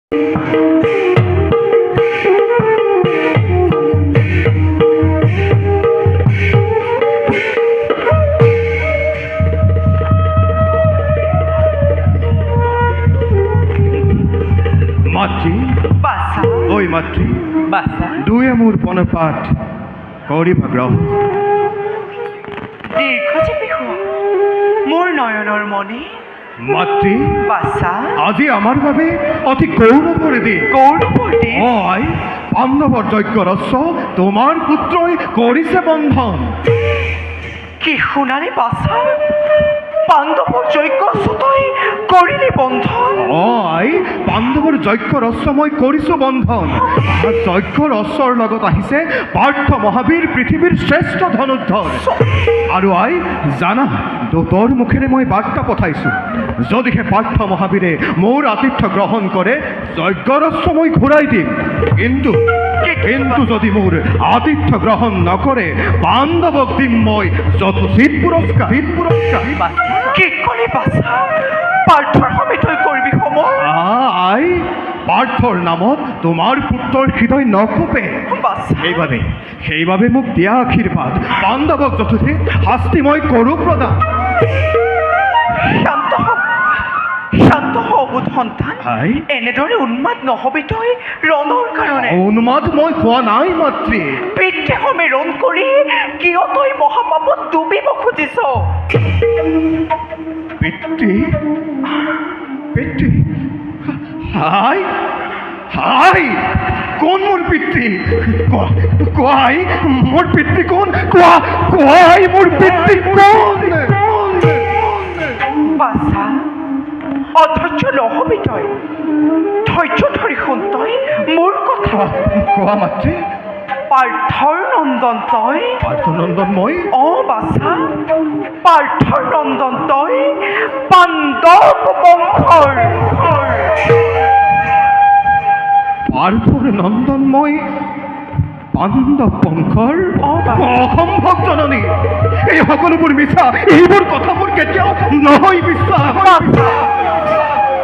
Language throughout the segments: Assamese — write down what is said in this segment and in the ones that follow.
মাতৃ বাছা ওই মাতৃ বাছা দুয়ে মোৰ পণপাত কৰিবা গ্ৰহণ। দীৰ্ঘজীৱী হোৱা মোৰ নয়নৰ মণি। মাতৃ বাছা আজি আমাৰ বাবে অতি গৌৰৱৰ দিন। গৌৰৱৰ দিন। মই পাণ্ডৱৰ যজ্ঞ ৰস্য তোমাৰ পুত্ৰই কৰিছে বন্ধন। কি শুনালি বাছা? পাণ্ডৱৰ যজ্ঞ তই কৰিলি বন্ধন? আই পাণ্ডৱৰ যজ্ঞ ৰস্য মই কৰিছো বন্ধন। যজ্ঞ ৰস্যৰ লগত আহিছে পাৰ্থ মহাবীৰ, পৃথিৱীৰ শ্ৰেষ্ঠ ধনুৰ্ধৰ। আৰু আই জানা, দূতৰ মুখেৰে মই বাৰ্তা পঠাইছো, যদিহে পাৰ্থ মহাবীৰে মোৰ আতিথ্য গ্ৰহণ কৰে যজ্ঞ ৰস্য মই ঘূৰাই দিম। কিন্তু যদি মোৰ আতিথ্য গ্ৰহণ নকৰে পাণ্ডৱক দিম মই যথোচিত পুৰস্কাৰ। কি কৰি বাছা? পাৰ্থৰ সমেত হৈ কৰিবি সময়? আই পাৰ্থৰ নামত তোমাৰ পুত্ৰৰ হৃদয় নকপে। সেইবাবে মোক দিয়া আশীৰ্বাদ, পাণ্ডৱক যথোচিত শাস্তি মই কৰোঁ প্ৰদান। শান্ত হবুধ সন্তান, এনেদৰে উন্মাদ নহবি তই ৰণৰ কাৰণে। উন্মাদ মই হোৱা নাই মাতৃ। পিতৃসমে ৰণ কৰি কিয় তই মহাপাপত ডুবিব খুজিছ? পিতৃ পিতৃ হাই হাই কোন মোৰ পিতৃ? কোৱাই মোৰ পিতৃ কোন? কোৱাই মোৰ পিতৃ কোন? বাছা অধৈৰ্য নহবি তই, ধৈৰ্য ধৰি শুন তই মোৰ কথা। কোৱা মাতৃ। পাৰ্থৰ নন্দন তই? পাৰ্থনন্দন মই? বাছা পাৰ্থৰ নন্দন তই, পাণ্ডৱ বংশৰ। পাৰ্থৰ নন্দন মই, পাণ্ডৱ বংশৰ? অসম্ভৱ জননী, এই সকলোবোৰ মিছা। এইবোৰ কথাবোৰ কেতিয়াও নহয় বিশ্বাস।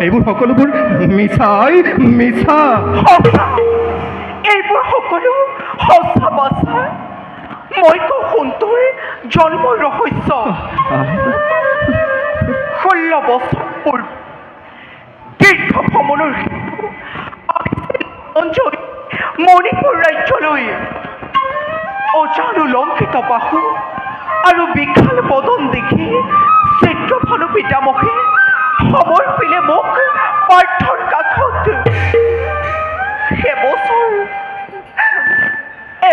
এইবোৰ সকলোবোৰ মিছাই মিছা। এইবোৰ সকলো সঁচা বাছা। মই কওঁ শুন তোৰ জন্মৰ ৰহস্য। 16 বছৰ পূৰ্বে দীৰ্ঘ ভ্ৰমণৰ মণিপুৰ ৰাজ্যলৈ অজান উলংঘিত বাহু আৰু বিশাল বদন দেখি চিত্ৰভানু পিতামহে সমৰ্পিলে মোক পাৰ্থৰ কাষত।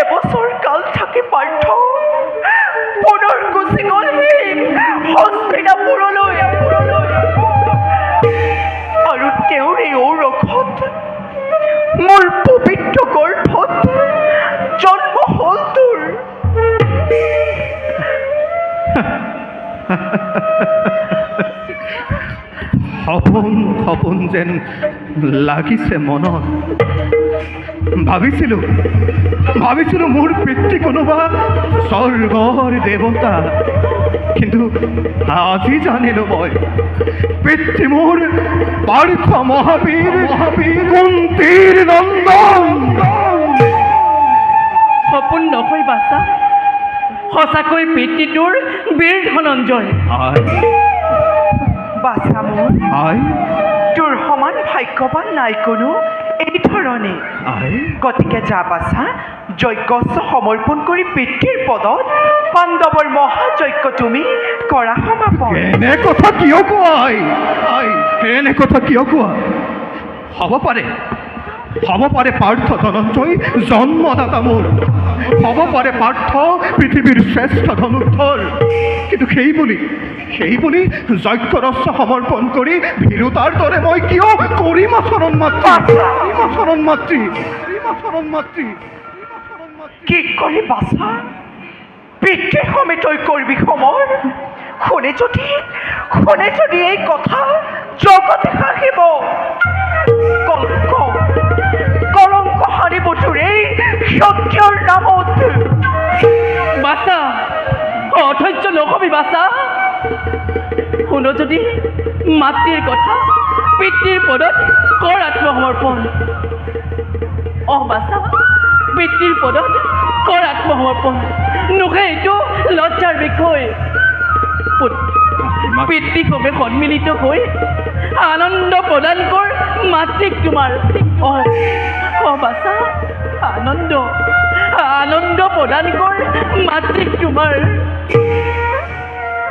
এবছৰ কাল থাকি পাৰ্থ পুনৰ গুচি গ'লহি হস্তিনাপুৰলৈ। আৰু তেওঁৰ এই ঔৰখত মোৰ পবিত্ৰ গৰ্ভত জন্ম হ'ল তোৰ। সপোন যেন লাগিছে মনত। ভাবিছিলো মোৰ পিতৃ কোনোবা স্বৰ্গৰ দেৱতা, কিন্তু আজি জানিলো মই পিতৃ মোৰ পাৰ্থ মহাবীৰ, কুন্তীৰ নন্দন। সপোন নহয় বাছা, সঁচাকৈ পিতৃটোৰ বীৰ ধনঞ্জয়। বাছা মোৰ তোৰ সমান ভাগ্যৱান নাই কোনো এই ধৰণে। গতিকে যা বাছা, যজ্ঞস্ব সমৰ্পণ কৰি পিতৃৰ পদত পাণ্ডৱৰ মহাযজ্ঞ তুমি কৰা সমাপন। এনে কথা কিয় কোৱা? এনে কথা কিয় কোৱা? হ'ব পাৰে পাৰ্থ ধনঞ্জয় জন্মদাতা মোৰ, হ'ব পাৰে পাৰ্থ পৃথিৱীৰ শ্ৰেষ্ঠ ধনুৰ্ধৰ, কিন্তু সেই বুলি যজ্ঞ ৰস্য সমৰ্পণ কৰি ভীৰুতাৰ দৰে মই কিয় কৰিম আচৰণ মাতৃ? কি কৰি বাছা? পিতৃৰ সমে তই কৰিবি সমৰ? শুনে যদি এই কথা জগতে হাঁহিব। কলংক সাৰিব তোৰ এই সত্যৰ নামত। বাছা অধৈৰ্য নহবি বাছা। শুন যদি মাতৃৰ কথা, পিতৃৰ পদত কৰ আত্মসমৰ্পণ বাছা পিতৃৰ পদত কৰ আত্মসমৰ্পণ নোহে এইটো লজ্জাৰ বিষয় পিতৃসৱে সন্মিলিত হৈ আনন্দ প্ৰদান কৰ মাতৃক তোমাৰ বাছা আনন্দ প্ৰদান কৰ মাতৃক তোমাৰ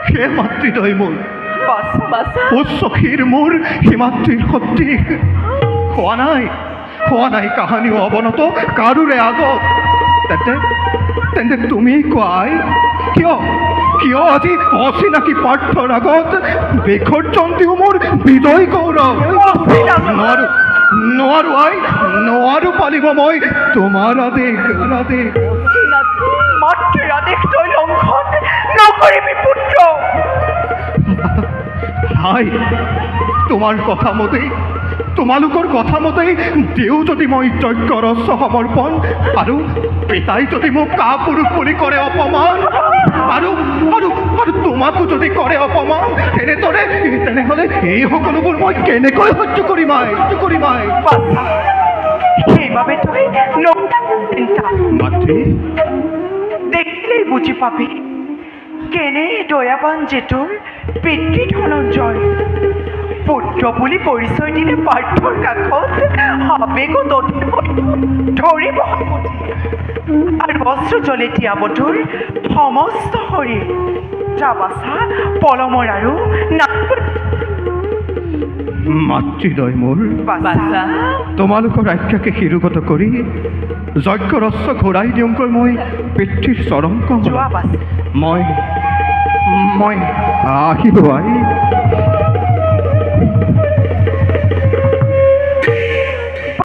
হে মাতৃদয় মোৰ বাছা উচ্চখীৰ মোৰ হিমাদ্ৰীৰ শক্তি হোৱা নাই কাহানিও অৱনত কাৰোৰে আগত তেন্তে তুমি কোৱাই কিয় আজি অচিনাকি পাৰ্থৰ আগত বিসৰ্জন দিওঁ মোৰ বিজয় গৌৰৱ নোৱাৰো পালিব মই তোমাৰ আদেশ মাতৃৰ আদেশ তই লংঘন নকৰিবি পুত্ৰ হাই তোমালোকৰ কথা মতেই দিওঁ যদি মই যজ্ঞ ৰস সমৰ্পণ আৰু পিতাই যদি মোক কাপুৰুষ বুলি কৰে অপমান আৰু তোমাকো যদি কৰে অপমান তেনেহ'লে এই সকলোবোৰ মই কেনেকৈ সহ্য কৰিম সেইবাবে তই চিন্তা মাতৃ দেখিলেই বুজি পাবি কেনে দয়াবান জেতুৰ পিতৃ ধনঞ্জয় পুত্ৰ বুলি পৰিচয় দিলে পাৰ্থৰ কাষত আবেগত ধৰিব আৰু অস্ত্ৰ জলে তিয়াবটোৰ সমস্ত শৰীৰ যাবাচা পলমৰ আৰু মাতৃদয় মোৰ বাছা তোমালোকৰ আজ্ঞাকে শিৰোগত কৰি যজ্ঞ ৰস ঘূৰাই দিওঁগৈ মই পিতৃৰ চৰণ যোৱা বাছা মই আহিলোঁ আই